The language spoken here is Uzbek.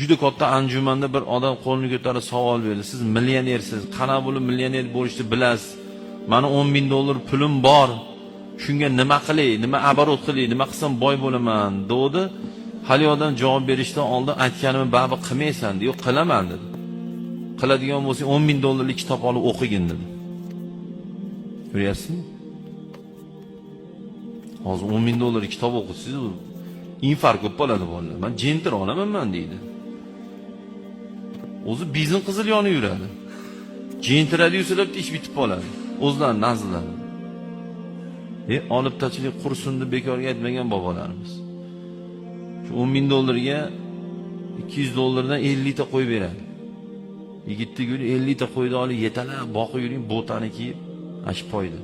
juda katta anjumanda bir odam qo'lini ko'tarib savol berdi. Siz millionersiz, qana bo'lib millioner bo'lishni bilasiz. Mani 10 ming dollar pulim bor. Shunga nima qilay, nima aborot qilay, nima qilsam boy bo'laman, dedi. Hali odam javob berishdan oldin aytganimni baribir qilmaysan, yo'q qilaman dedi. Qiladigan bo'lsang 10 ming dollarlik kitob olib o'qigin dedi. Ko'ryapsizmi? Hozir 10 ming dollarlik kitob o'qitsangiz, infarkt ko'p bo'ladi bolalar. Men jenter olaman deydi. O'zi bizning qizil yonib yuradi. Jentiradi yusilib ish bitib qoladi. O'zlarining nazlari. Olib tashlik qursin deb bekorga aytmagan bobolarimiz. Shu 10 ming dollarga 200 dollardan 50 ta qo'y beradi. Yigitni guli 50 ta qo'yni olib yetalab boqib yuring, bo'tani kiyib, ash poyda.